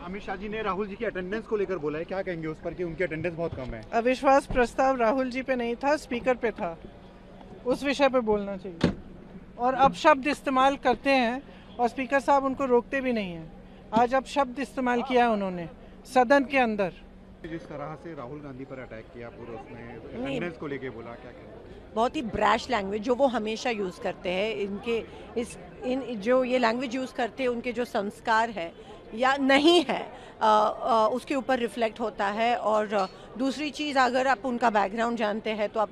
अमित शाह जी ने राहुल जी की अटेंडेंस को लेकर बोला है, क्या कहेंगे उस पर कि उनकी अटेंडेंस बहुत कम है? अविश्वास प्रस्ताव राहुल जी पे नहीं था, स्पीकर पे था। उस विषय पे बोलना चाहिए। और अब शब्द इस्तेमाल करते हैं और स्पीकर साहब उनको रोकते भी नहीं हैं। आज अब शब्द इस्तेमाल किया है उन्होंने सदन के अंदर। जिस तरह से राहुल गांधी पर अटैक किया पूरे, उसमें अटेंडेंस को लेकर बोला, क्या कहेंगे? बहुत ही ब्रैश लैंग्वेज जो वो हमेशा यूज़ करते हैं। जो ये लैंग्वेज यूज़ करते हैं, उनके जो संस्कार है या नहीं है, उसके ऊपर रिफ्लेक्ट होता है। और दूसरी चीज़, अगर आप उनका बैकग्राउंड जानते हैं तो आप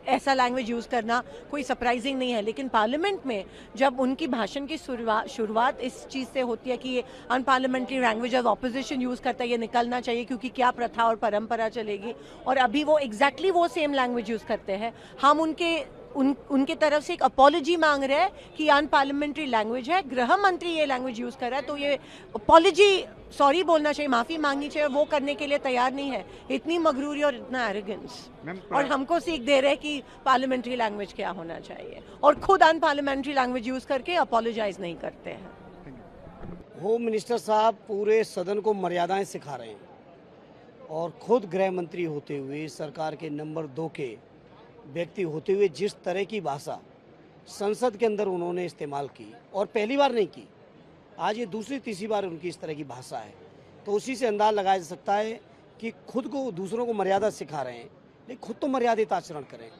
ऐसा लैंग्वेज यूज़ करना कोई सरप्राइजिंग नहीं है। लेकिन पार्लियामेंट में जब उनकी भाषण की शुरुआत इस चीज़ से होती है कि ये unparliamentary language of opposition use करता है, ये निकलना चाहिए क्योंकि क्या प्रथा और परंपरा चलेगी। और अभी वो एग्जैक्टली वो सेम लैंग्वेज यूज़ करते हैं। हम उनके तरफ से एक अपॉलॉजी मांग रहे हैं कि अनपार्लियामेंट्री लैंग्वेज है, गृह मंत्री ये लैंग्वेज यूज़ कर रहा है, तो ये अपॉलॉजी, सॉरी बोलना चाहिए, माफ़ी मांगनी चाहिए। वो करने के लिए तैयार नहीं है। इतनी मगरूरी और इतना एरोगेंस, और हमको सीख दे रहे हैं कि पार्लियामेंट्री लैंग्वेज क्या होना चाहिए, और खुद अनपार्लियामेंट्री लैंग्वेज यूज़ करके अपॉलोजाइज नहीं करते हैं। होम मिनिस्टर साहब पूरे सदन को मर्यादाएं सिखा रहे हैं और खुद गृह मंत्री होते हुए, सरकार के नंबर 2 के व्यक्ति होते हुए, जिस तरह की भाषा संसद के अंदर उन्होंने इस्तेमाल की, और पहली बार नहीं की, आज ये दूसरी तीसरी बार उनकी इस तरह की भाषा है, तो उसी से अंदाज लगाया जा सकता है कि खुद को, दूसरों को मर्यादा सिखा रहे हैं, लेकिन खुद तो मर्यादित आचरण करें।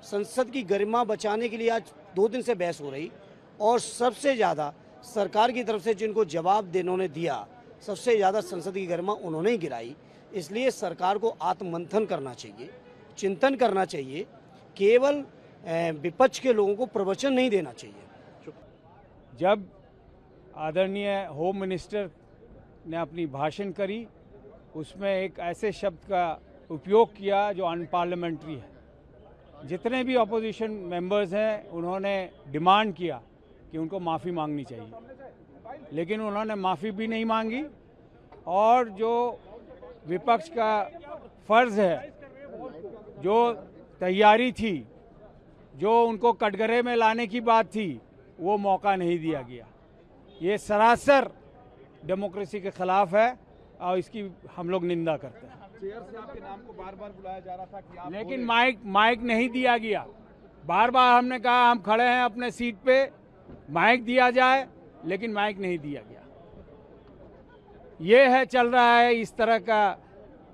संसद की गरिमा बचाने के लिए आज 2 दिन से बहस हो रही, और सबसे ज़्यादा सरकार की तरफ से जिनको जवाब देने ने दिया, सबसे ज़्यादा संसद की गरिमा उन्होंने ही गिराई। इसलिए सरकार को आत्ममंथन करना चाहिए, चिंतन करना चाहिए। केवल विपक्ष के लोगों को प्रवचन नहीं देना चाहिए। जब आदरणीय होम मिनिस्टर ने अपनी भाषण करी, उसमें एक ऐसे शब्द का उपयोग किया जो अनपार्लियामेंट्री है। जितने भी अपोजिशन मेंबर्स हैं, उन्होंने डिमांड किया कि उनको माफ़ी मांगनी चाहिए, लेकिन उन्होंने माफ़ी भी नहीं मांगी। और जो विपक्ष का फ़र्ज़ है, जो तैयारी थी, जो उनको कटघरे में लाने की बात थी, वो मौका नहीं दिया गया। ये सरासर डेमोक्रेसी के खिलाफ है और इसकी हम लोग निंदा करते हैं। चेयर से आपके नाम को बार बार बुलाया जा रहा था कि आप, लेकिन माइक नहीं दिया गया। बार बार हमने कहा हम खड़े हैं अपने सीट पे, माइक दिया जाए, लेकिन माइक नहीं दिया गया। ये है, चल रहा है इस तरह का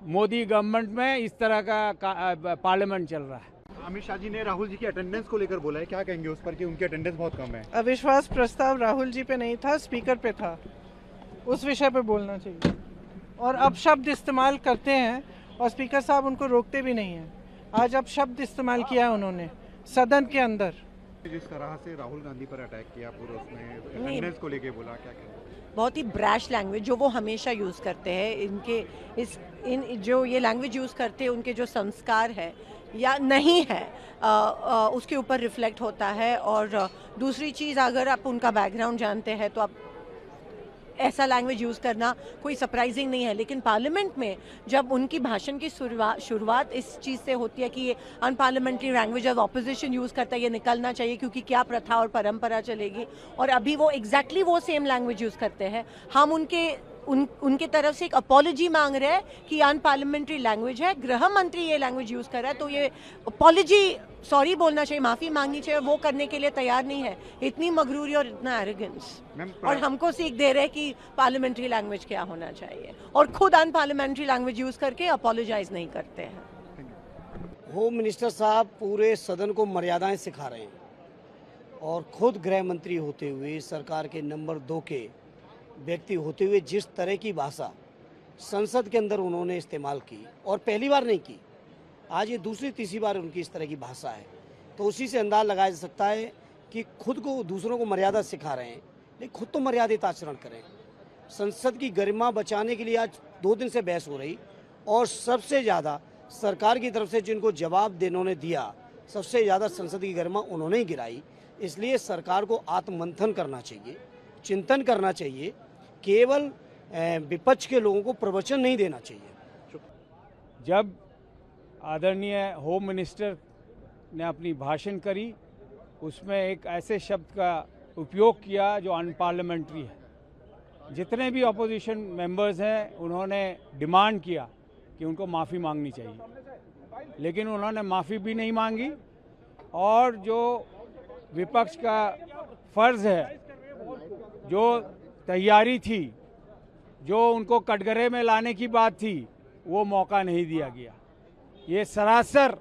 मोदी गवर्नमेंट में, इस तरह का पार्लियामेंट चल रहा है। अमित शाह जी ने राहुल जी की अटेंडेंस को लेकर बोला है, क्या कहेंगे उस पर कि उनकी अटेंडेंस बहुत कम है? अविश्वास प्रस्ताव राहुल जी पे नहीं था, स्पीकर पे था। उस विषय पे बोलना चाहिए। और अब शब्द इस्तेमाल करते हैं और स्पीकर साहब उनको रोकते भी नहीं हैं। आज अब शब्द इस्तेमाल किया है उन्होंने सदन के अंदर। जिस तरह से राहुल गांधी पर अटैक किया पूरे, उसमें अटेंडेंस को लेकर बोला, क्या कहेंगे? बहुत ही ब्रैश लैंग्वेज जो वो हमेशा यूज़ करते हैं। जो ये लैंग्वेज यूज़ करते हैं, उनके जो संस्कार है या नहीं है, उसके ऊपर रिफ्लेक्ट होता है। और दूसरी चीज़, अगर आप उनका बैकग्राउंड जानते हैं तो आप ऐसा लैंग्वेज यूज़ करना कोई सरप्राइजिंग नहीं है। लेकिन पार्लियामेंट में जब उनकी भाषण की शुरुआत इस चीज़ से होती है कि ये unparliamentary language of opposition use करता है, ये निकलना चाहिए क्योंकि क्या प्रथा और परंपरा चलेगी। और अभी वो एग्जैक्टली वो सेम लैंग्वेज यूज़ करते हैं। हम उनके तरफ से एक अपॉलॉजी मांग रहे हैं कि अनपार्लियामेंट्री लैंग्वेज है, गृह मंत्री ये लैंग्वेज यूज़ कर रहा है, तो ये अपॉलॉजी, सॉरी बोलना चाहिए, माफ़ी मांगनी चाहिए। वो करने के लिए तैयार नहीं है। इतनी मगरूरी और इतना एरोगेंस, और हमको सीख दे रहे हैं कि पार्लियामेंट्री लैंग्वेज क्या होना चाहिए, और खुद अनपार्लियामेंट्री लैंग्वेज यूज़ करके अपॉलोजाइज नहीं करते हैं। होम मिनिस्टर साहब पूरे सदन को मर्यादाएं सिखा रहे हैं और खुद गृह मंत्री होते हुए, सरकार के नंबर 2 के व्यक्ति होते हुए, जिस तरह की भाषा संसद के अंदर उन्होंने इस्तेमाल की, और पहली बार नहीं की, आज ये दूसरी तीसरी बार उनकी इस तरह की भाषा है, तो उसी से अंदाज लगाया जा सकता है कि खुद को, दूसरों को मर्यादा सिखा रहे हैं, लेकिन खुद तो मर्यादित आचरण करें। संसद की गरिमा बचाने के लिए आज 2 दिन से बहस हो रही, और सबसे ज़्यादा सरकार की तरफ से जिनको जवाब देने ने दिया, सबसे ज़्यादा संसद की गरिमा उन्होंने ही गिराई। इसलिए सरकार को आत्ममंथन करना चाहिए, चिंतन करना चाहिए। केवल विपक्ष के लोगों को प्रवचन नहीं देना चाहिए। जब आदरणीय होम मिनिस्टर ने अपनी भाषण करी, उसमें एक ऐसे शब्द का उपयोग किया जो अनपार्लियामेंट्री है। जितने भी अपोजिशन मेंबर्स हैं उन्होंने डिमांड किया कि उनको माफ़ी मांगनी चाहिए, लेकिन उन्होंने माफ़ी भी नहीं मांगी। और जो विपक्ष का फ़र्ज़ है, जो तैयारी थी, जो उनको कटघरे में लाने की बात थी, वो मौका नहीं दिया गया। ये सरासर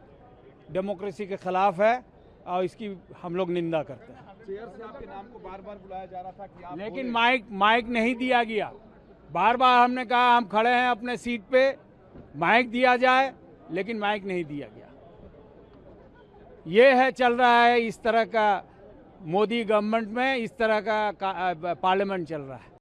डेमोक्रेसी के खिलाफ है और इसकी हम लोग निंदा करते हैं। चेयर से आपके नाम को बार बार बुलाया जा रहा था कि आप लेकिन माइक नहीं दिया गया। बार बार हमने कहा हम खड़े हैं अपने सीट पे, माइक दिया जाए, लेकिन माइक नहीं दिया गया। ये है, चल रहा है इस तरह का मोदी गवर्नमेंट में, इस तरह का पार्लियामेंट चल रहा है।